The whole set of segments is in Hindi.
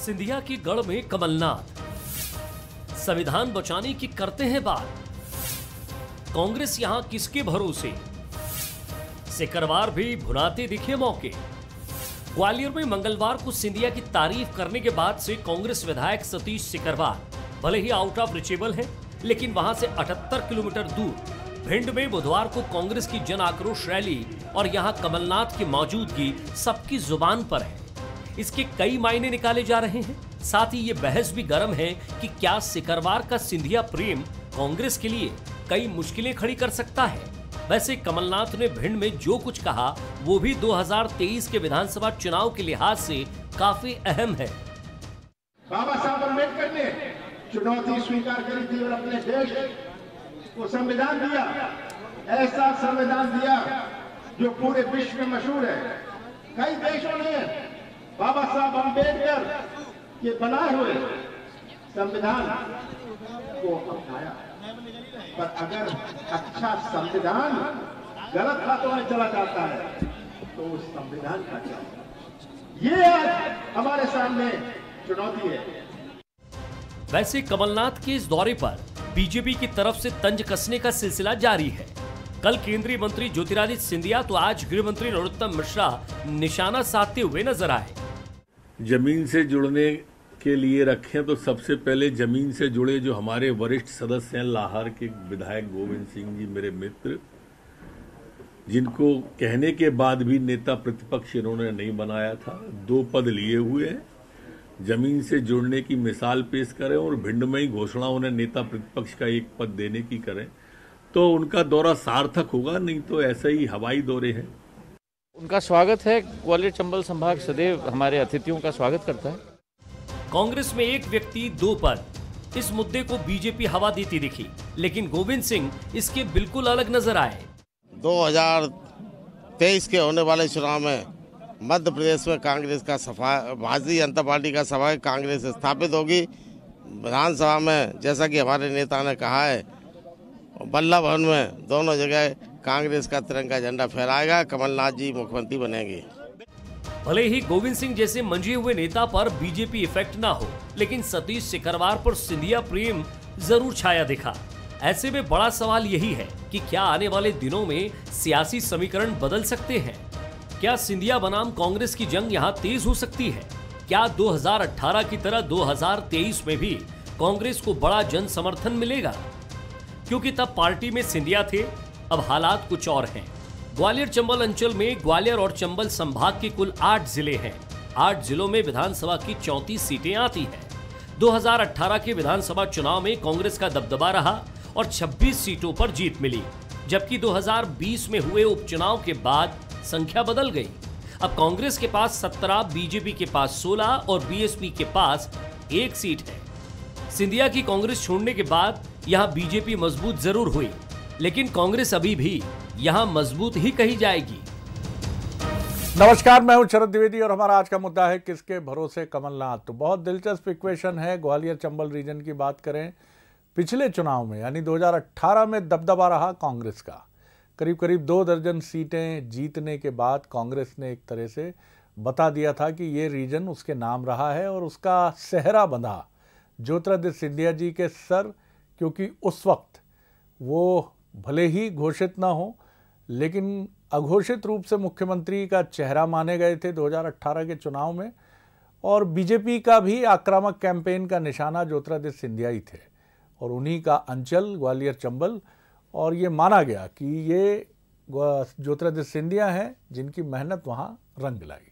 सिंधिया के गढ़ में कमलनाथ संविधान बचाने की करते हैं बात। कांग्रेस यहां किसके भरोसे? सिकरवार भी भुनाते दिखे मौके। ग्वालियर में मंगलवार को सिंधिया की तारीफ करने के बाद से कांग्रेस विधायक सतीश सिकरवार भले ही आउट ऑफ रिचेबल है, लेकिन वहां से 78 किलोमीटर दूर भिंड में बुधवार को कांग्रेस की जन आक्रोश रैली और यहां कमलनाथ की मौजूदगी सबकी जुबान पर है। इसके कई मायने निकाले जा रहे हैं। साथ ही ये बहस भी गर्म है कि क्या सिकरवार का सिंधिया प्रेम कांग्रेस के लिए कई मुश्किलें खड़ी कर सकता है। वैसे कमलनाथ ने भिंड में जो कुछ कहा वो भी 2023 के विधानसभा चुनाव के लिहाज से काफी अहम है। बाबा साहब अम्बेडकर ने चुनौती स्वीकार करी थी और अपने देश को संविधान दिया, ऐसा संविधान दिया जो पूरे विश्व में मशहूर है। कई देशों ने बाबा साहब अम्बेडकर के बनाए हुए संविधान को अपनाया, पर अगर अच्छा संविधान गलत हाथों में चला जाता है तो उस संविधान का क्या? ये आज हमारे सामने चुनौती है। वैसे कमलनाथ के इस दौरे पर बीजेपी की तरफ से तंज कसने का सिलसिला जारी है। कल केंद्रीय मंत्री ज्योतिरादित्य सिंधिया तो आज गृह मंत्री नरोत्तम मिश्रा निशाना साधते हुए नजर आए। जमीन से जुड़ने के लिए रखें तो सबसे पहले जमीन से जुड़े जो हमारे वरिष्ठ सदस्य हैं, लाहौर के विधायक गोविंद सिंह जी मेरे मित्र, जिनको कहने के बाद भी नेता प्रतिपक्ष इन्होंने नहीं बनाया था, 2 पद लिए हुए हैं, जमीन से जुड़ने की मिसाल पेश करें और भिंड में ही घोषणा उन्हें नेता प्रतिपक्ष का 1 पद देने की करें तो उनका दौरा सार्थक होगा, नहीं तो ऐसे ही हवाई दौरे हैं। उनका स्वागत है। ग्वालियर चंबल संभाग सदैव हमारे अतिथियों का स्वागत करता है। कांग्रेस में एक व्यक्ति 2 पद, इस मुद्दे को बीजेपी हवा देती दिखी, लेकिन गोविंद सिंह इसके बिल्कुल अलग नजर आए। 2023 के होने वाले चुनाव में मध्य प्रदेश में कांग्रेस का भारतीय जनता पार्टी का सभा कांग्रेस स्थापित होगी। विधानसभा में जैसा कि हमारे नेता ने कहा है, बल्ला भवन में दोनों जगह कांग्रेस का तिरंगा झंडा फहराएगा, कमलनाथ जी मुख्यमंत्री बनेंगे। भले ही गोविंद सिंह जैसे मंझे हुए नेता पर बीजेपी इफेक्ट ना हो, लेकिन सतीश सिकरवार पर सिंधिया प्रेम जरूर छाया दिखा। ऐसे में बड़ा सवाल यही है कि क्या आने वाले दिनों में सियासी समीकरण बदल सकते हैं? क्या सिंधिया बनाम कांग्रेस की जंग यहाँ तेज हो सकती है? क्या 2018 की तरह 2023 में भी कांग्रेस को बड़ा जन समर्थन मिलेगा? क्योंकि तब पार्टी में सिंधिया थे, अब हालात कुछ और हैं। ग्वालियर चंबल अंचल में ग्वालियर और चंबल संभाग के कुल 8 जिले हैं। 8 जिलों में विधानसभा की 34 सीटें आती हैं। 2018 के विधानसभा चुनाव में कांग्रेस का दबदबा रहा और 26 सीटों पर जीत मिली, जबकि 2020 में हुए उपचुनाव के बाद संख्या बदल गई। अब कांग्रेस के पास 17, बीजेपी के पास 16 और बीएसपी के पास 1 सीट है। सिंधिया की कांग्रेस छोड़ने के बाद यहां बीजेपी मजबूत जरूर हुई, लेकिन कांग्रेस अभी भी यहां मजबूत ही कही जाएगी। नमस्कार, मैं हूं शरद द्विवेदी और हमारा आज का मुद्दा है किसके भरोसे कमलनाथ। तो बहुत दिलचस्प इक्वेशन है। ग्वालियर चंबल रीजन की बात करें, पिछले चुनाव में यानी 2018 में दबदबा रहा कांग्रेस का। करीब करीब 2 दर्जन सीटें जीतने के बाद कांग्रेस ने एक तरह से बता दिया था कि ये रीजन उसके नाम रहा है और उसका सेहरा बंधा ज्योतिरादित्य सिंधिया जी के सर, क्योंकि उस वक्त वो भले ही घोषित ना हो लेकिन अघोषित रूप से मुख्यमंत्री का चेहरा माने गए थे 2018 के चुनाव में, और बीजेपी का भी आक्रामक कैंपेन का निशाना ज्योतिरादित्य सिंधिया ही थे और उन्हीं का अंचल ग्वालियर चंबल, और ये माना गया कि ये ज्योतिरादित्य सिंधिया हैं जिनकी मेहनत वहाँ रंग लाई।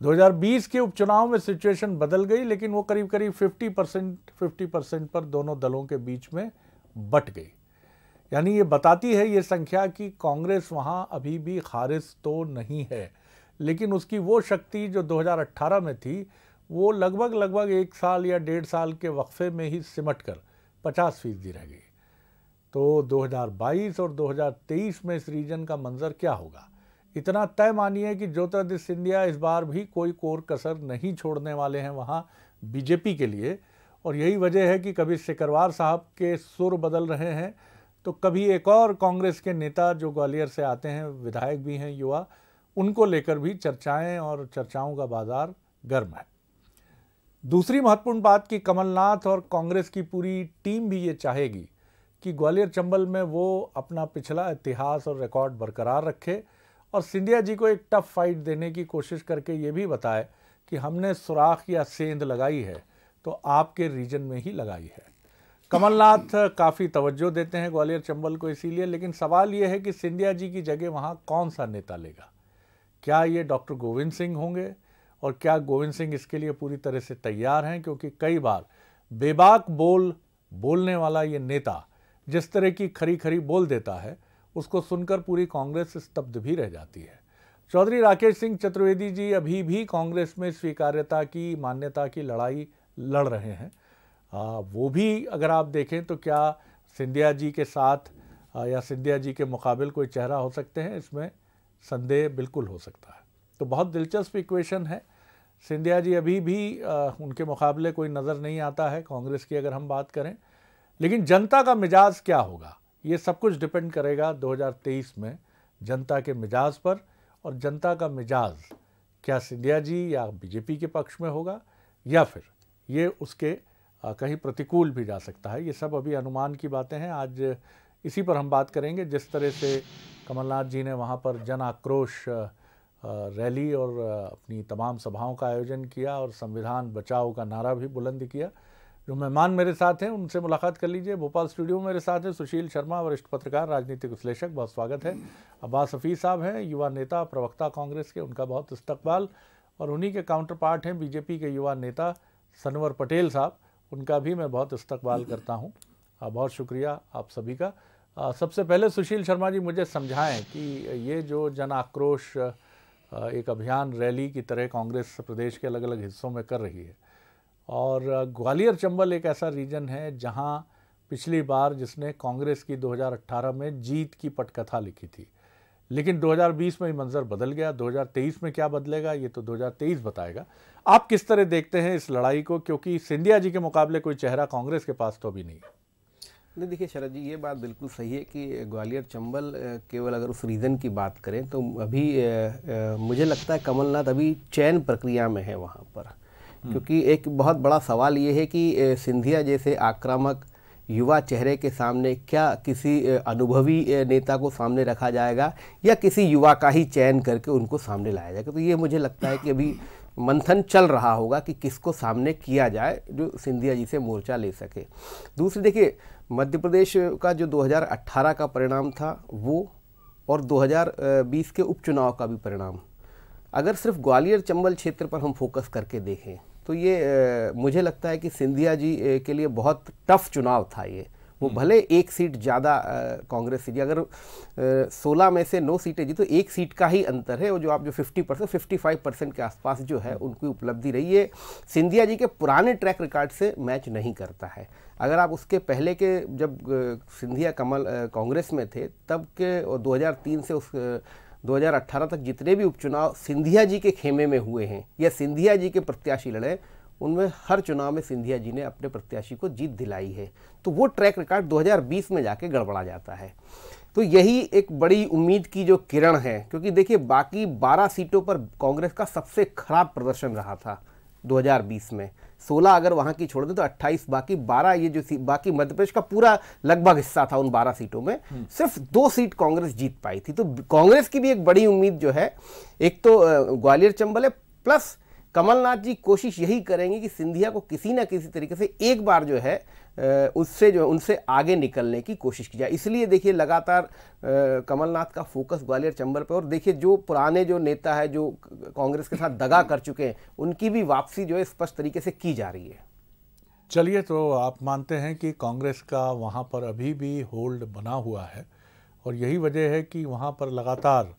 2020 के उपचुनाव में सिचुएशन बदल गई, लेकिन वो करीब करीब 50% पर दोनों दलों के बीच में बट गई। यानी ये बताती है ये संख्या कि कांग्रेस वहाँ अभी भी खारिज तो नहीं है, लेकिन उसकी वो शक्ति जो 2018 में थी वो लगभग 1 साल या 1.5 साल के वक्फे में ही सिमट कर 50% रह गई। तो 2022 और 2023 में इस रीजन का मंजर क्या होगा? इतना तय मानिए कि ज्योतिरादित्य सिंधिया इस बार भी कोई कोर कसर नहीं छोड़ने वाले हैं वहाँ बीजेपी के लिए, और यही वजह है कि कभी सिकरवार साहब के सुर बदल रहे हैं तो कभी एक और कांग्रेस के नेता जो ग्वालियर से आते हैं, विधायक भी हैं युवा, उनको लेकर भी चर्चाएं और चर्चाओं का बाजार गर्म है। दूसरी महत्वपूर्ण बात कि कमलनाथ और कांग्रेस की पूरी टीम भी ये चाहेगी कि ग्वालियर चंबल में वो अपना पिछला इतिहास और रिकॉर्ड बरकरार रखे और सिंधिया जी को एक टफ फाइट देने की कोशिश करके ये भी बताए कि हमने सुराख या सेंध लगाई है तो आपके रीजन में ही लगाई है। कमलनाथ काफ़ी तवज्जो देते हैं ग्वालियर चंबल को इसीलिए, लेकिन सवाल ये है कि सिंधिया जी की जगह वहाँ कौन सा नेता लेगा। क्या ये डॉक्टर गोविंद सिंह होंगे और क्या गोविंद सिंह इसके लिए पूरी तरह से तैयार हैं, क्योंकि कई बार बेबाक बोलने वाला ये नेता जिस तरह की खरी खरी बोल देता है उसको सुनकर पूरी कांग्रेस स्तब्ध भी रह जाती है। चौधरी राकेश सिंह चतुर्वेदी जी अभी भी कांग्रेस में स्वीकार्यता की मान्यता की लड़ाई लड़ रहे हैं। वो भी अगर आप देखें तो क्या सिंधिया जी के साथ या सिंधिया जी के मुकाबिल कोई चेहरा हो सकते हैं, इसमें संदेह बिल्कुल हो सकता है। तो बहुत दिलचस्प इक्वेशन है। सिंधिया जी अभी भी उनके मुकाबले कोई नज़र नहीं आता है कांग्रेस की अगर हम बात करें, लेकिन जनता का मिजाज क्या होगा ये सब कुछ डिपेंड करेगा 2023 में जनता के मिजाज पर। और जनता का मिजाज क्या सिंधिया जी या बीजेपी के पक्ष में होगा या फिर ये उसके कहीं प्रतिकूल भी जा सकता है। ये सब अभी अनुमान की बातें हैं। आज इसी पर हम बात करेंगे। जिस तरह से कमलनाथ जी ने वहाँ पर जन आक्रोश रैली और अपनी तमाम सभाओं का आयोजन किया और संविधान बचाओ का नारा भी बुलंद किया। जो मेहमान मेरे साथ हैं उनसे मुलाकात कर लीजिए। भोपाल स्टूडियो में मेरे साथ हैं सुशील शर्मा, वरिष्ठ पत्रकार, राजनीतिक विश्लेषक, बहुत स्वागत है। अब्बास हफीज साहब हैं, युवा नेता, प्रवक्ता कांग्रेस के, उनका बहुत इस्तकबाल। और उन्हीं के काउंटर पार्ट हैं बीजेपी के युवा नेता सनवर पटेल साहब, उनका भी मैं बहुत इस्तकबाल करता हूँ। बहुत शुक्रिया आप सभी का। सबसे पहले सुशील शर्मा जी मुझे समझाएं कि ये जो जन आक्रोश एक अभियान रैली की तरह कांग्रेस प्रदेश के अलग अलग हिस्सों में कर रही है, और ग्वालियर चंबल एक ऐसा रीजन है जहां पिछली बार जिसने कांग्रेस की 2018 में जीत की पटकथा लिखी थी, लेकिन 2020 में ही मंजर बदल गया। 2023 में क्या बदलेगा ये तो 2023 बताएगा। आप किस तरह देखते हैं इस लड़ाई को, क्योंकि सिंधिया जी के मुकाबले कोई चेहरा कांग्रेस के पास तो अभी नहीं है। नहीं, देखिए शरद जी, ये बात बिल्कुल सही है कि ग्वालियर चंबल केवल अगर उस रीज़न की बात करें तो अभी मुझे लगता है कमलनाथ अभी चयन प्रक्रिया में है वहाँ पर, क्योंकि एक बहुत बड़ा सवाल ये है कि सिंधिया जैसे आक्रामक युवा चेहरे के सामने क्या किसी अनुभवी नेता को सामने रखा जाएगा या किसी युवा का ही चयन करके उनको सामने लाया जाएगा। तो ये मुझे लगता है कि अभी मंथन चल रहा होगा कि किसको सामने किया जाए जो सिंधिया जी से मोर्चा ले सके। दूसरी देखिए, मध्य प्रदेश का जो 2018 का परिणाम था वो और 2020 के उपचुनाव का भी परिणाम, अगर सिर्फ ग्वालियर चंबल क्षेत्र पर हम फोकस करके देखें तो ये मुझे लगता है कि सिंधिया जी के लिए बहुत टफ चुनाव था ये। वो भले एक सीट ज़्यादा कांग्रेस से, अगर 16 में से 9 सीटें जी तो एक सीट का ही अंतर है। वो जो आप जो 50% 55% के आसपास जो है उनकी उपलब्धि रही है, सिंधिया जी के पुराने ट्रैक रिकॉर्ड से मैच नहीं करता है। अगर आप उसके पहले के जब सिंधिया कांग्रेस में थे तब के और 2003 से उस 2018 तक जितने भी उपचुनाव सिंधिया जी के खेमे में हुए हैं या सिंधिया जी के प्रत्याशी लड़े, उनमें हर चुनाव में सिंधिया जी ने अपने प्रत्याशी को जीत दिलाई है। तो वो ट्रैक रिकॉर्ड 2020 में जाके गड़बड़ा जाता है। तो यही एक बड़ी उम्मीद की जो किरण है, क्योंकि देखिए बाकी 12 सीटों पर कांग्रेस का सबसे खराब प्रदर्शन रहा था 2020 में। 16 अगर वहाँ की छोड़ दें तो 28, बाकी 12 ये जो बाकी मध्य प्रदेश का पूरा लगभग हिस्सा था उन 12 सीटों में, सिर्फ 2 सीट कांग्रेस जीत पाई थी। तो कांग्रेस की भी एक बड़ी उम्मीद जो है, एक तो ग्वालियर चंबल है, प्लस कमलनाथ जी कोशिश यही करेंगे कि सिंधिया को किसी ना किसी तरीके से एक बार जो है उनसे आगे निकलने की कोशिश की जाए। इसलिए देखिए लगातार कमलनाथ का फोकस ग्वालियर चंबल पर, और देखिए जो पुराने जो नेता है जो कांग्रेस के साथ दगा कर चुके हैं उनकी भी वापसी जो है स्पष्ट तरीके से की जा रही है। चलिए, तो आप मानते हैं कि कांग्रेस का वहाँ पर अभी भी होल्ड बना हुआ है, और यही वजह है कि वहाँ पर लगातार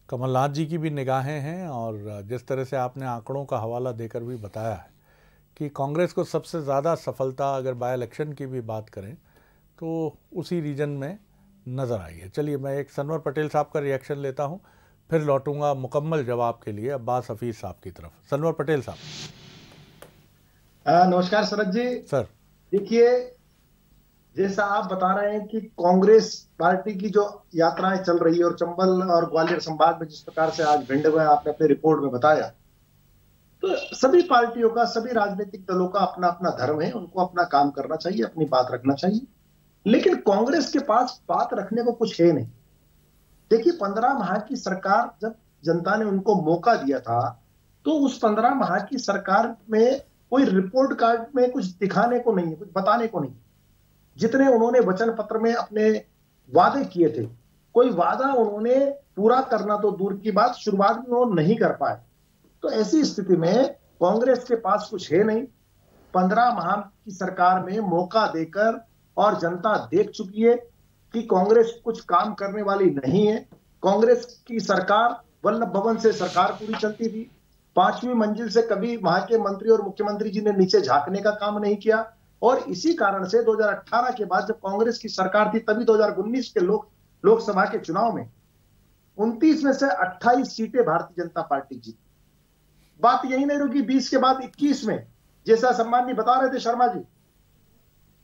कमलनाथ जी की भी निगाहें हैं, और जिस तरह से आपने आंकड़ों का हवाला देकर भी बताया है कि कांग्रेस को सबसे ज़्यादा सफलता अगर बाय इलेक्शन की भी बात करें तो उसी रीजन में नज़र आई है। चलिए, मैं एक सनवर पटेल साहब का रिएक्शन लेता हूं, फिर लौटूंगा मुकम्मल जवाब के लिए अब्बास हफीज साहब की तरफ। सनवर पटेल साहब। नमस्कार शरद जी। सर देखिए, जैसा आप बता रहे हैं कि कांग्रेस पार्टी की जो यात्राएं चल रही है और चंबल और ग्वालियर संभाग में जिस प्रकार से आज भिंड में आपने अपनी रिपोर्ट में बताया, तो सभी पार्टियों का, सभी राजनीतिक दलों का अपना अपना धर्म है, उनको अपना काम करना चाहिए, अपनी बात रखना चाहिए। लेकिन कांग्रेस के पास बात रखने को कुछ है नहीं। देखिए, 15 माह की सरकार जब जनता ने उनको मौका दिया था, तो उस 15 माह की सरकार में कोई रिपोर्ट कार्ड में कुछ दिखाने को नहीं है, कुछ बताने को नहीं। जितने उन्होंने वचन पत्र में अपने वादे किए थे, कोई वादा उन्होंने पूरा करना तो दूर की बात, शुरुआत में वो नहीं कर पाए। तो ऐसी स्थिति में कांग्रेस के पास कुछ है नहीं। 15 माह की सरकार में मौका देकर, और जनता देख चुकी है कि कांग्रेस कुछ काम करने वाली नहीं है। कांग्रेस की सरकार वल्लभ भवन से सरकार पूरी चलती थी। 5वीं मंजिल से कभी वहां के मंत्री और मुख्यमंत्री जी ने नीचे झांकने का काम नहीं किया। और इसी कारण से 2018 के बाद जब कांग्रेस की सरकार थी, तभी 2019 के लोकसभा के चुनाव में 29 में से 28 सीटें भारतीय जनता पार्टी जीती। बात यही नहीं रुकी, 20 के बाद 21 में, जैसा सम्माननीय बता रहे थे शर्मा जी,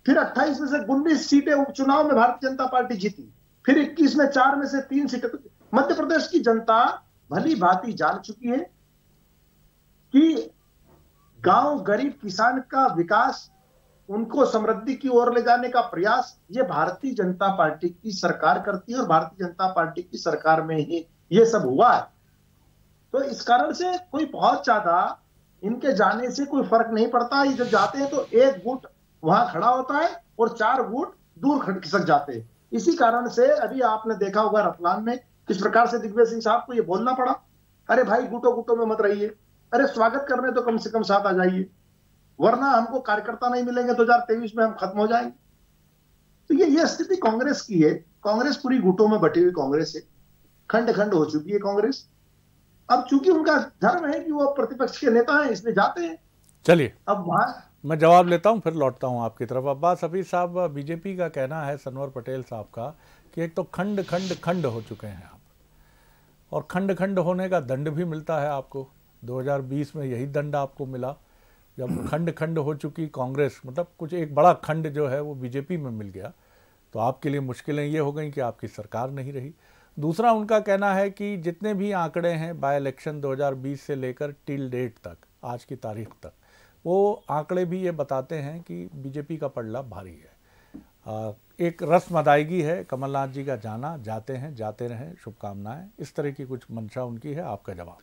फिर 28 में से 19 सीटें उपचुनाव में भारतीय जनता पार्टी जीती। फिर 21 में 4 में से 3 सीटें। मध्य प्रदेश की जनता भली भांति जान चुकी है कि गांव गरीब किसान का विकास, उनको समृद्धि की ओर ले जाने का प्रयास, ये भारतीय जनता पार्टी की सरकार करती है, और भारतीय जनता पार्टी की सरकार में ही ये सब हुआ है। तो इस कारण से कोई बहुत ज्यादा इनके जाने से कोई फर्क नहीं पड़ता। ये जब जाते हैं तो एक गुट वहां खड़ा होता है और 4 गुट दूर खिसक जाते हैं। इसी कारण से अभी आपने देखा होगा रतलाम में किस प्रकार से दिग्विजय सिंह साहब को ये बोलना पड़ा, अरे भाई गुटों गुटों में मत रहिए, अरे स्वागत करने तो कम से कम साथ आ जाइए, वरना हमको कार्यकर्ता नहीं मिलेंगे 2023 में, हम खत्म हो जाएंगे। तो ये स्थिति कांग्रेस की है। कांग्रेस पूरी गुटों में बटी हुई कांग्रेस है, खंड खंड हो चुकी है कांग्रेस। अब चूंकि उनका धर्म है कि वो प्रतिपक्ष के नेता हैं, इसलिए जाते हैं। चलिए, अब वहां मैं जवाब लेता हूं, फिर लौटता हूं आपकी तरफ। अब्बास हफीज साहब, बीजेपी का कहना है, सनवर पटेल साहब का, कि एक तो खंड खंड खंड हो चुके हैं आप, और खंड खंड होने का दंड भी मिलता है आपको। 2020 में यही दंड आपको मिला, जब खंड खंड हो चुकी कांग्रेस, मतलब कुछ एक बड़ा खंड जो है वो बीजेपी में मिल गया, तो आपके लिए मुश्किलें ये हो गई कि आपकी सरकार नहीं रही। दूसरा, उनका कहना है कि जितने भी आंकड़े हैं बाय इलेक्शन 2020 से लेकर टिल डेट तक, आज की तारीख तक, वो आंकड़े भी ये बताते हैं कि बीजेपी का पलड़ा भारी है। एक रस्म अदायगी है, कमलनाथ जी का जाना, जाते हैं, जाते रहें, शुभकामनाएं, इस तरह की कुछ मंशा उनकी है। आपका जवाब।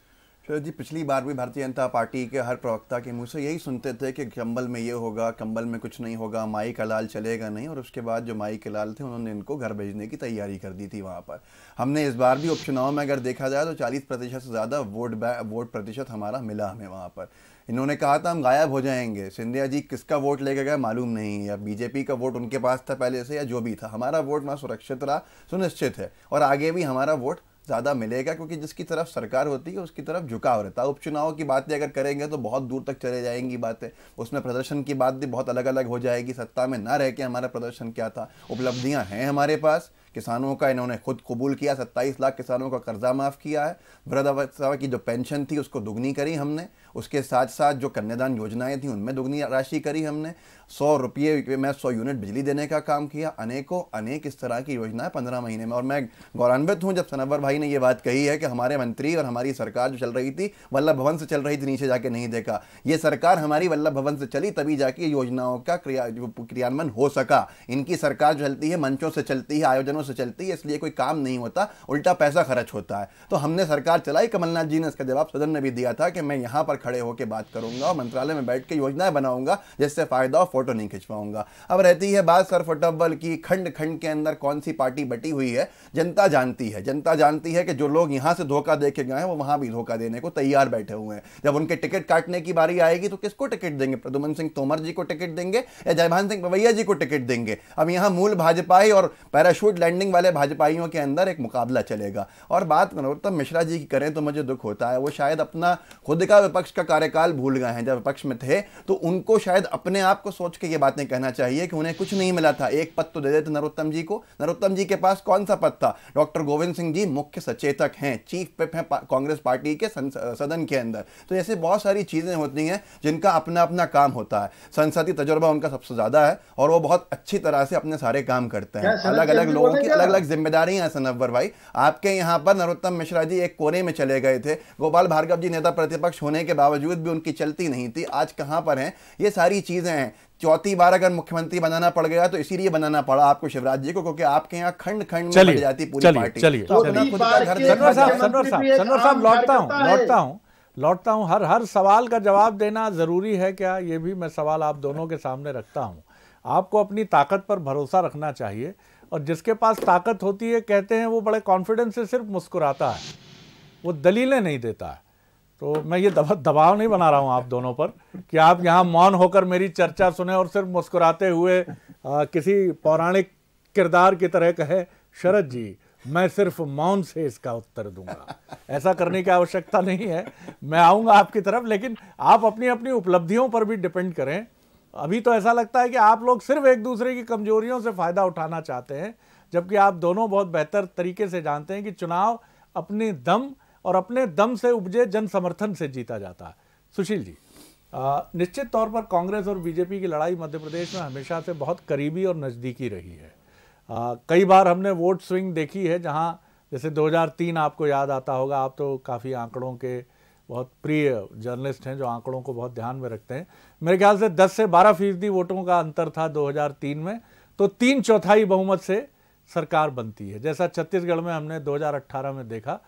शरद जी, पिछली बार भी भारतीय जनता पार्टी के हर प्रवक्ता के मुंह से यही सुनते थे कि कंबल में ये होगा, कंबल में कुछ नहीं होगा, माई का लाल चलेगा नहीं, और उसके बाद जो माई के लाल थे उन्होंने इनको घर भेजने की तैयारी कर दी थी वहाँ पर। हमने इस बार भी उपचुनाव में अगर देखा जाए तो 40% से ज़्यादा वोट प्रतिशत हमारा मिला हमें वहाँ पर। इन्होंने कहा था हम गायब हो जाएंगे। सिंधिया जी किसका वोट लेके गए मालूम नहीं, या बीजेपी का वोट उनके पास था पहले से, या जो भी था, हमारा वोट वहाँ सुरक्षित रहा, सुनिश्चित है, और आगे भी हमारा वोट ज़्यादा मिलेगा, क्योंकि जिसकी तरफ सरकार होती है उसकी तरफ झुकाव रहता है। उपचुनाव की बातें अगर करेंगे तो बहुत दूर तक चले जाएंगी बातें, उसमें प्रदर्शन की बात भी बहुत अलग अलग हो जाएगी। सत्ता में ना रह के हमारा प्रदर्शन क्या था, उपलब्धियां हैं हमारे पास। किसानों का इन्होंने खुद कबूल किया, 27 लाख किसानों का कर्जा माफ़ किया है। वृद्धावस्था की जो पेंशन थी उसको दुगनी करी हमने, उसके साथ साथ जो कन्यादान योजनाएं थी उनमें दुगनी राशि करी हमने। 100 रुपये में 100 यूनिट बिजली देने का काम किया। अनेक इस तरह की योजनाएं 15 महीने में। और मैं गौरवान्वित हूं जब सनवर भाई ने ये बात कही है कि हमारे मंत्री और हमारी सरकार जो चल रही थी वल्लभ भवन से चल रही थी, नीचे जाके नहीं देखा। ये सरकार हमारी वल्लभ भवन से चली, तभी जाके योजनाओं का क्रियान्वयन हो सका। इनकी सरकार जो चलती है मंचों से चलती है, आयोजनों से चलती है, इसलिए कोई काम नहीं होता, उल्टा पैसा खर्च होता है। तो हमने सरकार चलाई, कमलनाथ जी ने इसका जवाब सदन में भी दिया था कि मैं यहाँ पर खड़े होकर बात करूंगा और मंत्रालय में बैठ के योजनाएं बनाऊंगा जिससे फायदा हो, फोटो नहीं खिंचवाऊंगा। अब रहती है बात सर फुटबॉल की, खंड खंड के अंदर कौन सी पार्टी बटी हुई है, जनता जानती है। जनता जानती है कि जो लोग यहां से धोखा देके गए हैं वो वहां भी धोखा देने को तैयार बैठे हुए हैं। जब उनके टिकट काटने की बारी आएगी तो किसको टिकट देंगे? प्रद्युम्न सिंह तोमर जी को टिकट देंगे या जयभान सिंह पवैया जी को टिकट देंगे? अब यहां मूल भाजपाई और पैराशूट लैंडिंग वाले भाजपाइयों के अंदर एक मुकाबला चलेगा। और बात नरोत्तम मिश्रा जी की करें तो मुझे दुख होता है, वो शायद अपना खुद का विपक्ष का कार्यकाल भूल गए हैं। जब विपक्ष में थे तो उनको शायद अपने आप को सोच के ये बातें कहना चाहिए कि उन्हें कुछ नहीं मिला था। एक पद तो दे देते नरोत्तम जी को। नरोत्तम जी के पास कौन सा पद था? डॉक्टर गोविंद सिंह जी मुख्य सचेतक हैं, चीफ विप हैं कांग्रेस पार्टी के सदन के अंदर। तो ऐसे बहुत सारी चीजें होती हैं जिनका अपना अपना काम होता है। संसदीय तजुर्बा उनका सबसे ज्यादा है और वो बहुत अच्छी तरह से अपने सारे काम करते हैं। अलग अलग लोगों सबकी अलग अलग जिम्मेदारियां हैं सनव्वर भाई। आपके यहाँ पर नरोत्तम मिश्रा जी एक कोने में चले गए थे, गोपाल भार्गव जी नेता प्रतिपक्ष होने के बावजूद भी उनकी चलती नहीं थी, आज कहां पर हैं? ये सारी चीजें हैं। चौथी बार अगर मुख्यमंत्री बनाना पड़ गया तो इसीलिए बनाना पड़ा आपको शिवराज जी को, क्योंकि आपके यहाँ खंड खंड में बढ़ जाती पूरी पार्टी। लौटता हूं हर सवाल का जवाब देना जरूरी है क्या, ये भी मैं सवाल आप दोनों के सामने रखता हूं। आपको अपनी ताकत पर भरोसा रखना चाहिए, और जिसके पास ताकत होती है कहते हैं वो बड़े कॉन्फिडेंस से सिर्फ मुस्कुराता है, वो दलीलें नहीं देता है। तो मैं ये दबाव नहीं बना रहा हूं आप दोनों पर कि आप यहां मौन होकर मेरी चर्चा सुने और सिर्फ मुस्कुराते हुए किसी पौराणिक किरदार की तरह कहे शरद जी मैं सिर्फ मौन से इसका उत्तर दूंगा। ऐसा करने की आवश्यकता नहीं है, मैं आऊंगा आपकी तरफ, लेकिन आप अपनी अपनी उपलब्धियों पर भी डिपेंड करें। अभी तो ऐसा लगता है कि आप लोग सिर्फ एक दूसरे की कमजोरियों से फायदा उठाना चाहते हैं, जबकि आप दोनों बहुत बेहतर तरीके से जानते हैं कि चुनाव अपने दम और अपने दम से उपजे जन समर्थन से जीता जाता है। सुशील जी, निश्चित तौर पर कांग्रेस और बीजेपी की लड़ाई मध्य प्रदेश में हमेशा से बहुत करीबी और नज़दीकी रही है। कई बार हमने वोट स्विंग देखी है, जहां जैसे 2003 आपको याद आता होगा, आप तो काफ़ी आंकड़ों के बहुत प्रिय जर्नलिस्ट हैं जो आंकड़ों को बहुत ध्यान में रखते हैं। मेरे ख्याल से 10 से 12% वोटों का अंतर था 2003 में, तो 3/4 बहुमत से सरकार बनती है। जैसा छत्तीसगढ़ में हमने 2018 में देखा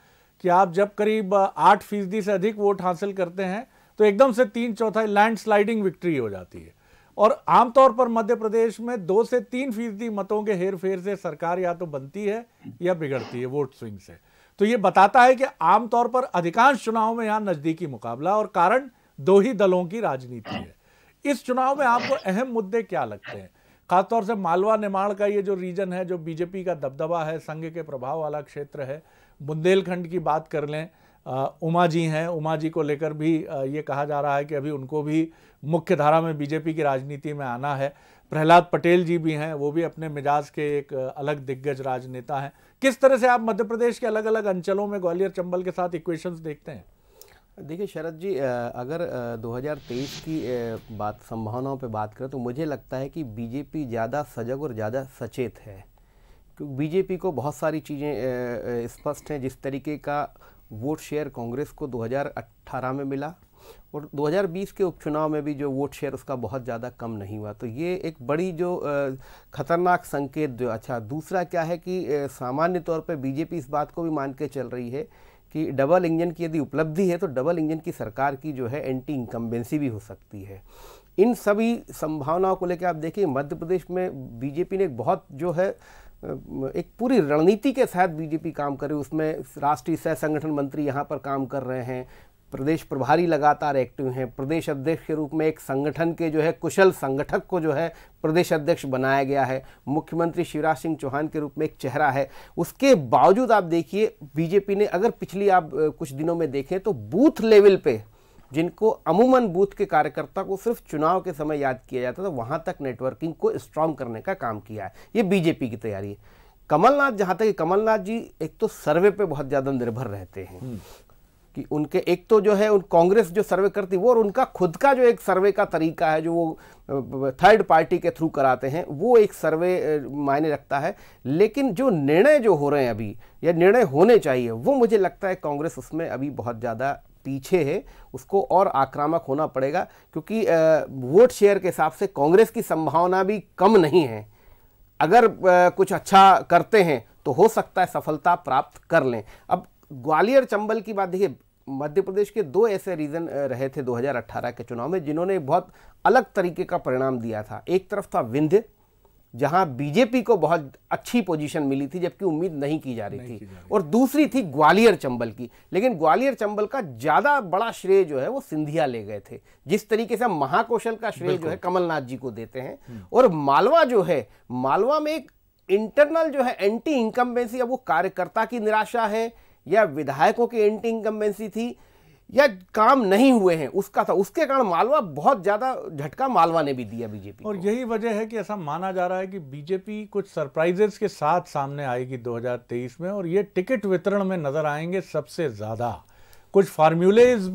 कि आप जब करीब 8% से अधिक वोट हासिल करते हैं तो एकदम से 3/4 लैंडस्लाइडिंग विक्ट्री हो जाती है। और आमतौर पर मध्य प्रदेश में 2 से 3% मतों के हेरफेर से सरकार या तो बनती है या बिगड़ती है वोट स्विंग से। तो ये बताता है कि आमतौर पर अधिकांश चुनाव में यहाँ नजदीकी मुकाबला, और कारण 2 ही दलों की राजनीति है। इस चुनाव में आपको अहम मुद्दे क्या लगते हैं? खासतौर से मालवा निमाड़ का ये जो रीजन है, जो बीजेपी का दबदबा है, संघ के प्रभाव वाला क्षेत्र है। बुंदेलखंड की बात कर लें, उमा जी हैं, उमा जी को लेकर भी ये कहा जा रहा है कि अभी उनको भी मुख्य धारा में बीजेपी की राजनीति में आना है। प्रहलाद पटेल जी भी हैं, वो भी अपने मिजाज के एक अलग दिग्गज राजनेता हैं। किस तरह से आप मध्य प्रदेश के अलग अलग अंचलों में ग्वालियर चंबल के साथ इक्वेशंस देखते हैं? देखिए शरद जी, अगर 2023 की बात संभावनाओं पे बात करें तो मुझे लगता है कि बीजेपी ज़्यादा सजग और ज़्यादा सचेत है, क्योंकि बीजेपी को बहुत सारी चीज़ें स्पष्ट हैं। जिस तरीके का वोट शेयर कांग्रेस को 2018 में मिला और 2020 के उपचुनाव में भी जो वोट शेयर उसका बहुत ज़्यादा कम नहीं हुआ, तो ये एक बड़ी जो खतरनाक संकेत जो अच्छा। दूसरा क्या है कि सामान्य तौर पर बीजेपी इस बात को भी मान के चल रही है कि डबल इंजन की यदि उपलब्धि है तो डबल इंजन की सरकार की जो है एंटी इनकम्बेंसी भी हो सकती है। इन सभी संभावनाओं को लेकर आप देखिए मध्य प्रदेश में बीजेपी ने एक बहुत जो है एक पूरी रणनीति के साथ बीजेपी काम कर रही है। उसमें राष्ट्रीय सह संगठन मंत्री यहाँ पर काम कर रहे हैं, प्रदेश प्रभारी लगातार एक्टिव हैं, प्रदेश अध्यक्ष के रूप में एक संगठन के जो है कुशल संगठक को जो है प्रदेश अध्यक्ष बनाया गया है, मुख्यमंत्री शिवराज सिंह चौहान के रूप में एक चेहरा है। उसके बावजूद आप देखिए बीजेपी ने, अगर पिछली आप कुछ दिनों में देखें तो बूथ लेवल पे जिनको अमूमन बूथ के कार्यकर्ता को सिर्फ चुनाव के समय याद किया जाता था, वहां तक नेटवर्किंग को स्ट्रांग करने का काम किया है। ये बीजेपी की तैयारी है। कमलनाथ, जहां तक कमलनाथ जी एक तो सर्वे पे बहुत ज़्यादा निर्भर रहते हैं कि उनके एक तो जो है उन कांग्रेस जो सर्वे करती है वो, और उनका खुद का जो एक सर्वे का तरीका है जो वो थर्ड पार्टी के थ्रू कराते हैं, वो एक सर्वे मायने रखता है। लेकिन जो निर्णय जो हो रहे हैं अभी या निर्णय होने चाहिए, वो मुझे लगता है कांग्रेस उसमें अभी बहुत ज़्यादा पीछे है। उसको और आक्रामक होना पड़ेगा, क्योंकि वोट शेयर के हिसाब से कांग्रेस की संभावना भी कम नहीं है। अगर कुछ अच्छा करते हैं तो हो सकता है सफलता प्राप्त कर लें। अब ग्वालियर चंबल की बात देखिए, मध्य प्रदेश के 2 ऐसे रीजन रहे थे 2018 के चुनाव में जिन्होंने बहुत अलग तरीके का परिणाम दिया था। एक तरफ था विंध्य, जहां बीजेपी को बहुत अच्छी पोजीशन मिली थी जबकि उम्मीद नहीं की जा रही थी, और दूसरी थी ग्वालियर चंबल की। लेकिन ग्वालियर चंबल का ज़्यादा बड़ा श्रेय जो है वो सिंधिया ले गए थे। जिस तरीके से महाकौशल का श्रेय जो है कमलनाथ जी को देते हैं, और मालवा जो है, मालवा में एक इंटरनल जो है एंटी इनकम्बेंसी, अब वो कार्यकर्ता की निराशा है या विधायकों की एंटी इनकम्बेंसी थी या काम नहीं हुए हैं उसका था, उसके कारण मालवा बहुत ज्यादा झटका मालवा ने भी दिया बीजेपी और यही वजह है कि ऐसा माना जा रहा है कि बीजेपी कुछ सरप्राइजेस के साथ सामने आएगी 2023 में, और ये टिकट वितरण में नजर आएंगे सबसे ज्यादा। कुछ फार्मूलाज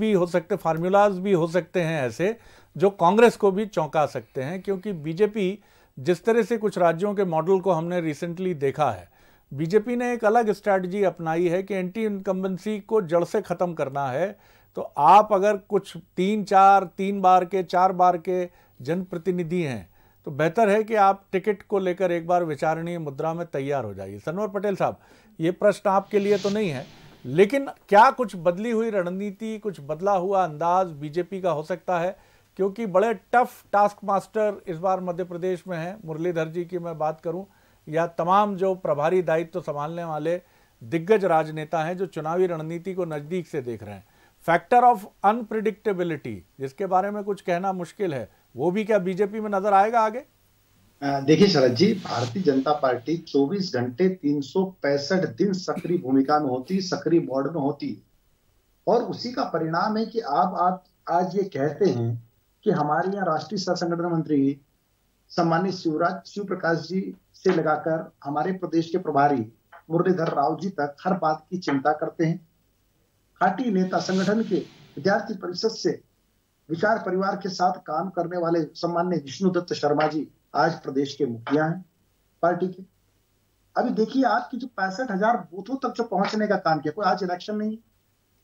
भी हो सकते हैं ऐसे जो कांग्रेस को भी चौंका सकते हैं, क्योंकि बीजेपी जिस तरह से कुछ राज्यों के मॉडल को हमने रिसेंटली देखा है, बीजेपी ने एक अलग स्ट्रैटेजी अपनाई है कि एंटी इनकम्बेंसी को जड़ से खत्म करना है। तो आप अगर कुछ 3 बार के 4 बार के जनप्रतिनिधि हैं तो बेहतर है कि आप टिकट को लेकर एक बार विचारणीय मुद्रा में तैयार हो जाइए। सनवर पटेल साहब, ये प्रश्न आपके लिए तो नहीं है, लेकिन क्या कुछ बदली हुई रणनीति, कुछ बदला हुआ अंदाज बीजेपी का हो सकता है? क्योंकि बड़े टफ टास्क मास्टर इस बार मध्य प्रदेश में हैं। मुरलीधर जी की मैं बात करूं या तमाम जो प्रभारी दायित्व संभालने वाले दिग्गज राजनेता हैं जो चुनावी रणनीति को नज़दीक से देख रहे हैं, फैक्टर ऑफ अनप्रिडिक्टेबिलिटी जिसके बारे में कुछ कहना मुश्किल है, वो भी क्या बीजेपी में नजर आएगा आगे? देखिए शरद जी, भारतीय जनता पार्टी 24 घंटे 365 दिन सक्रिय भूमिका में होती, सक्रिय मोड में होती, और उसी का परिणाम है कि आप आज ये कहते हैं कि हमारे यहाँ राष्ट्रीय सह संगठन मंत्री सम्मानित शिव प्रकाश जी से लगाकर हमारे प्रदेश के प्रभारी मुरलीधर राव जी तक हर बात की चिंता करते हैं। खाटी नेता संगठन के विद्यार्थी परिषद से विचार परिवार के साथ काम करने वाले सम्मान्य विष्णुदत्त शर्मा जी आज प्रदेश के मुखिया हैं पार्टी के। अभी देखिए आपकी जो 65,000 बूथों तक जो पहुंचने का काम किया, कोई आज इलेक्शन नहीं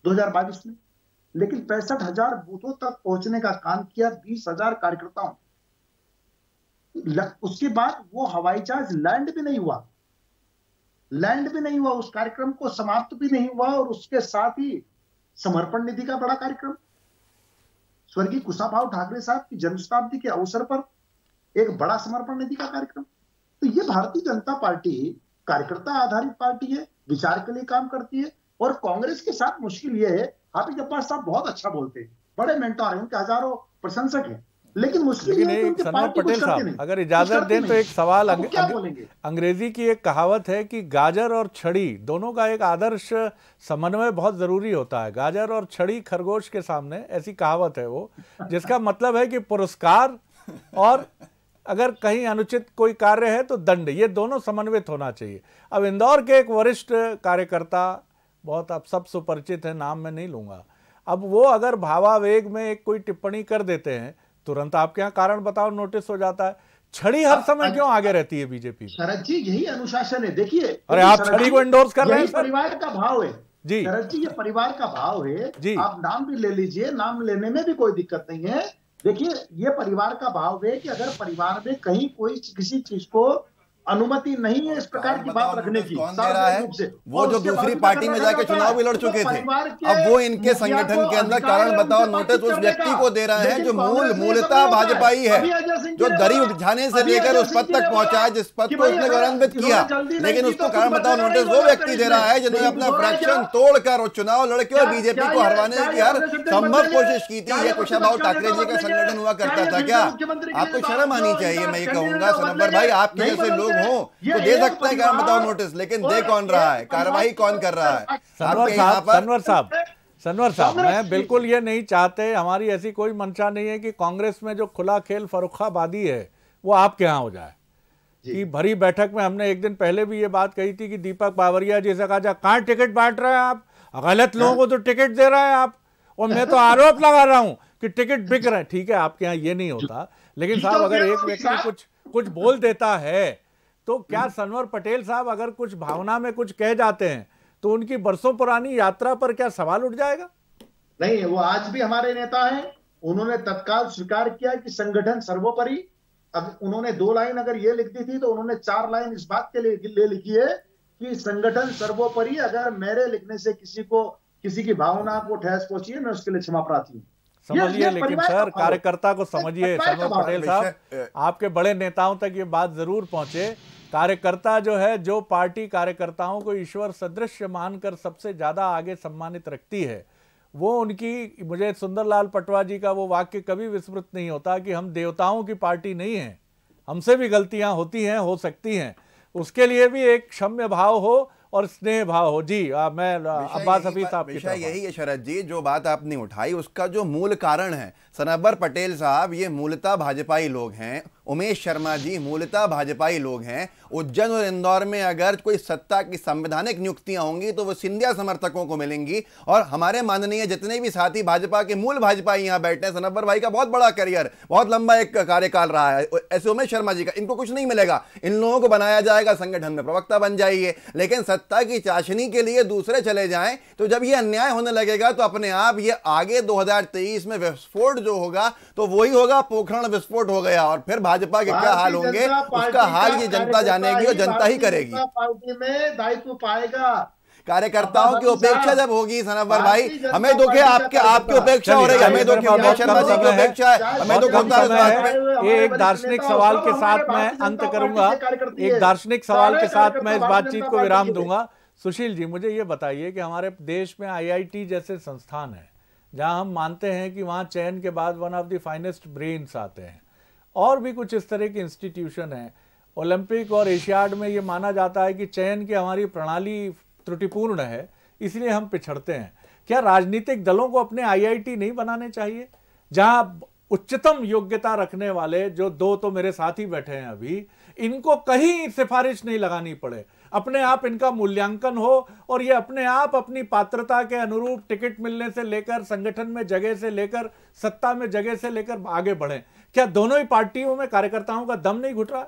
2022 में, लेकिन 65,000 बूथों तक पहुंचने का काम किया 20,000 कार्यकर्ताओं। उसके बाद वो हवाई जहाज लैंड भी नहीं हुआ, उस कार्यक्रम को समाप्त भी नहीं हुआ, और उसके साथ ही समर्पण निधि का बड़ा कार्यक्रम, स्वर्गीय कुशाभाऊ ठाकरे साहब की जन्म शताब्दी के अवसर पर एक बड़ा समर्पण निधि का कार्यक्रम। तो ये भारतीय जनता पार्टी कार्यकर्ता आधारित पार्टी है, विचार के लिए काम करती है। और कांग्रेस के साथ मुश्किल ये है, हाफिज अब्बास साहब बहुत अच्छा बोलते हैं, बड़े मेंटोर हैं, उनके हजारों प्रशंसक हैं, लेकिन मुश्किल ये है कि सनवर पटेल साहब अगर इजाजत दें तो एक सवाल, अंग्रेजी की एक कहावत है कि गाजर और छड़ी दोनों का एक आदर्श समन्वय बहुत जरूरी होता है। गाजर और छड़ी खरगोश के सामने, ऐसी कहावत है वो, जिसका मतलब है कि पुरस्कार और अगर कहीं अनुचित कोई कार्य है तो दंड, ये दोनों समन्वित होना चाहिए। अब इंदौर के एक वरिष्ठ कार्यकर्ता, बहुत आप सब सुपरिचित हैं, नाम मैं नहीं लूंगा, अब वो अगर भावावेग में एक कोई टिप्पणी कर देते हैं तुरंत आपके यहाँ कारण बताओ नोटिस हो जाता है। छड़ी हर समय क्यों आगे रहती है बीजेपी में? शरद जी यही अनुशासन है। देखिए, अरे आप छड़ी को इंडोर्स कर रहे हैं, परिवार का भाव है जी शरद जी, ये परिवार का भाव है जी। आप नाम भी ले लीजिए, नाम लेने में भी कोई दिक्कत नहीं है। देखिए, ये परिवार का भाव है कि अगर परिवार में कहीं कोई किसी चीज को अनुमति नहीं है इस प्रकार की बात रखने की, कौन दे रहा है? वो जो दूसरी पार्टी में जाके चुनाव भी लड़ चुके थे, अब वो इनके संगठन के अंदर कारण बताओ नोटिस उस व्यक्ति को दे रहे हैं जो मूलतः भाजपाई है, जो दरी उठाने से लेकर उस पद तक पहुंचा है जिस पद को उसने गौरवान्वित किया, लेकिन उसको कारण बताओ नोटिस वो व्यक्ति दे रहा है जिन्होंने अपना फ्रैक्शन तोड़कर चुनाव लड़के और बीजेपी को हरवाने की हर संभव कोशिश की थी। ये कुशाभाऊ ठाकरे जी का संगठन हुआ करता था क्या? आपको शर्म आनी चाहिए। मैं ये कहूंगा सनवर भाई, आपके जैसे लोग हो तो दे सकते हैं क्या बताओ नोटिस, लेकिन दे कौन रहा है, कार्रवाई कौन कर रहा है? सनवर साहब मैं बिल्कुल ये नहीं चाहते, हमारी ऐसी कोई मंशा नहीं है कि कांग्रेस में जो खुला खेल फर्रुखाबादी है वो आपके यहाँ हो जाए। कि भरी बैठक में हमने एक दिन पहले भी ये बात कही थी कि दीपक बावरिया जी से कहा जा, कहाँ टिकट बांट रहे हैं आप, गलत लोगों को तो टिकट दे रहे हैं आप, और मैं तो आरोप लगा रहा हूं कि टिकट बिक रहे हैं। ठीक है, आपके यहाँ ये नहीं होता, लेकिन साहब अगर एक व्यक्ति कुछ बोल देता है तो क्या सनवर पटेल साहब अगर कुछ भावना में कुछ कह जाते हैं तो उनकी बरसों पुरानी यात्रा पर क्या सवाल उठ जाएगा? नहीं, वो आज भी हमारे नेता हैं, उन्होंने तत्काल स्वीकार किया कि संगठन सर्वोपरि। अब उन्होंने 2 लाइन अगर ये लिख दी थी तो उन्होंने 4 लाइन इस बात के लिए लिखी है कि संगठन सर्वोपरि। अगर मेरे लिखने से किसी की भावना को ठेस पहुंची है, मैं उसके लिए क्षमा प्रार्थी हूँ। समझिए, लेकिन सर कार्यकर्ता को समझिए। सनवर पटेल साहब, आपके बड़े नेताओं तक ये बात जरूर पहुंचे। कार्यकर्ता जो है, जो पार्टी कार्यकर्ताओं को ईश्वर सदृश मानकर सबसे ज्यादा आगे सम्मानित रखती है, वो उनकी, मुझे सुंदरलाल पटवा जी का वो वाक्य कभी विस्मृत नहीं होता कि हम देवताओं की पार्टी नहीं है, हमसे भी गलतियां होती हैं, हो सकती हैं, उसके लिए भी एक क्षम्य भाव हो और स्नेह भाव हो। जी मैं अब्बास हफीज साहब की विषय यही है शरद जी, जो बात आपने उठाई उसका जो मूल कारण है सनवर पटेल साहब, ये मूलतः भाजपाई लोग हैं उमेश शर्मा जी मूलतः भाजपाई लोग हैं। उज्जैन और इंदौर में अगर कोई सत्ता की संवैधानिक नियुक्तियां होंगी तो वो सिंधिया समर्थकों को मिलेंगी। और हमारे माननीय जितने भी साथी भाजपा के मूल भाजपाई यहां बैठे हैं, सनब्बर भाई का बहुत बड़ा करियर, बहुत लंबा एक कार्यकाल रहा है, ऐसे उमेश शर्मा जी का, इनको कुछ नहीं मिलेगा। इन लोगों को बनाया जाएगा, संगठन में प्रवक्ता बन जाइए, लेकिन सत्ता की चाशनी के लिए दूसरे चले जाएं तो जब ये अन्याय होने लगेगा तो अपने आप ये आगे 2023 में विस्फोट जो होगा तो वही होगा, पोखरण विस्फोट हो गया। और फिर भाजपा के क्या हाल होंगे उसका हाल ये जनता जानेगी और जनता ही करेगी। पार्टी में दायित्व पाएगा। कार्यकर्ताओं की उपेक्षा जब होगी सनब्बर भाई, हमें दुख है आपकी उपेक्षा हो रही है, हमें दुख है शर्मा जी की उपेक्षा है, हमें दुख होता है। ये एक दार्शनिक सवाल के साथ मैं अंत करूंगा, एक दार्शनिक सवाल के साथ मैं इस बातचीत को विराम दूंगा। सुशील जी, मुझे ये बताइए कि हमारे देश में IIT जैसे संस्थान है जहां हम मानते हैं कि वहां चयन के बाद one of the finest brains आते हैं, और भी कुछ इस तरह की इंस्टीट्यूशन है। ओलंपिक और एशियाड में ये माना जाता है कि चयन की हमारी प्रणाली त्रुटिपूर्ण है, इसलिए हम पिछड़ते हैं। क्या राजनीतिक दलों को अपने IIT नहीं बनाने चाहिए जहां उच्चतम योग्यता रखने वाले, जो दो तो मेरे साथ ही बैठे हैं अभी, इनको कहीं सिफारिश नहीं लगानी पड़े, अपने आप इनका मूल्यांकन हो और ये अपने आप अपनी पात्रता के अनुरूप टिकट मिलने से लेकर, संगठन में जगह से लेकर, सत्ता में जगह से लेकर आगे बढ़े? क्या दोनों ही पार्टियों में कार्यकर्ताओं का दम नहीं घुट रहा?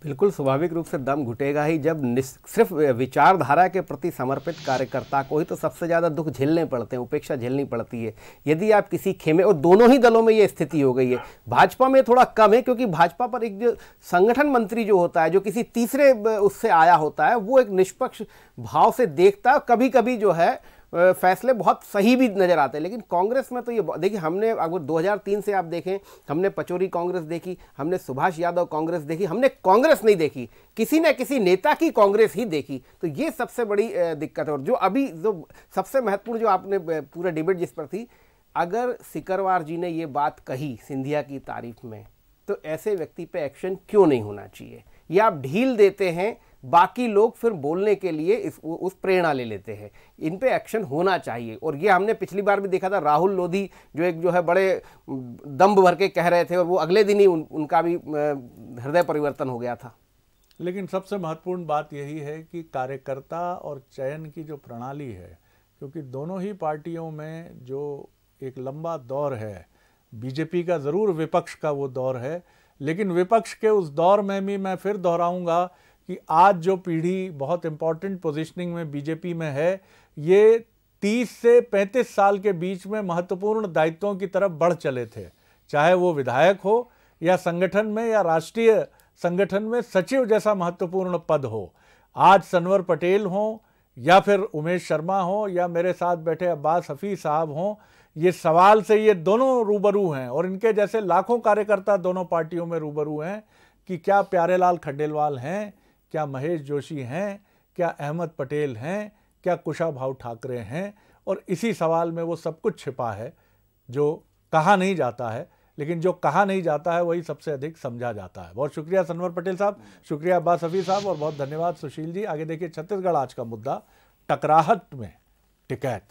बिल्कुल स्वाभाविक रूप से दम घुटेगा ही जब सिर्फ विचारधारा के प्रति समर्पित कार्यकर्ता को ही तो सबसे ज़्यादा दुख झेलने पड़ते हैं, उपेक्षा झेलनी पड़ती है। यदि आप किसी खेमे, और दोनों ही दलों में ये स्थिति हो गई है, भाजपा में थोड़ा कम है क्योंकि भाजपा पर एक जो संगठन मंत्री जो होता है, जो किसी तीसरे उससे आया होता है, वो एक निष्पक्ष भाव से देखता है, कभी कभी जो है फैसले बहुत सही भी नजर आते हैं। लेकिन कांग्रेस में तो ये देखिए, हमने अगर 2003 से आप देखें, हमने पचौरी कांग्रेस देखी, हमने सुभाष यादव कांग्रेस देखी, हमने कांग्रेस नहीं देखी, किसी न किसी नेता की कांग्रेस ही देखी। तो ये सबसे बड़ी दिक्कत है। और जो अभी जो सबसे महत्वपूर्ण जो आपने पूरा डिबेट जिस पर थी, अगर सिकरवार जी ने ये बात कही सिंधिया की तारीफ में, तो ऐसे व्यक्ति पे एक्शन क्यों नहीं होना चाहिए? ये आप ढील देते हैं, बाकी लोग फिर बोलने के लिए उस प्रेरणा ले लेते हैं। इन पे एक्शन होना चाहिए। और ये हमने पिछली बार भी देखा था, राहुल लोधी जो है बड़े दम्भ भर के कह रहे थे और वो अगले दिन ही उनका भी हृदय परिवर्तन हो गया था। लेकिन सबसे महत्वपूर्ण बात यही है कि कार्यकर्ता और चयन की जो प्रणाली है, क्योंकि दोनों ही पार्टियों में जो एक लंबा दौर है, बीजेपी का ज़रूर विपक्ष का वो दौर है, लेकिन विपक्ष के उस दौर में भी मैं फिर दोहराऊंगा कि आज जो पीढ़ी बहुत इंपॉर्टेंट पोजीशनिंग में बीजेपी में है, ये 30 से 35 साल के बीच में महत्वपूर्ण दायित्वों की तरफ बढ़ चले थे, चाहे वो विधायक हो या संगठन में या राष्ट्रीय संगठन में सचिव जैसा महत्वपूर्ण पद हो। आज सनवर पटेल हों या फिर उमेश शर्मा हो या मेरे साथ बैठे अब्बास हफीज साहब हों, ये सवाल से ये दोनों रूबरू हैं और इनके जैसे लाखों कार्यकर्ता दोनों पार्टियों में रूबरू हैं कि क्या प्यारेलाल खंडेलवाल हैं, क्या महेश जोशी हैं, क्या अहमद पटेल हैं, क्या कुशाभाऊ ठाकरे हैं। और इसी सवाल में वो सब कुछ छिपा है जो कहा नहीं जाता है, लेकिन जो कहा नहीं जाता है वही सबसे अधिक समझा जाता है। बहुत शुक्रिया सनवर पटेल साहब, शुक्रिया अब्बास हफीज साहब और बहुत धन्यवाद सुशील जी। आगे देखिए छत्तीसगढ़ आज का मुद्दा, टकराहट में टिकैत।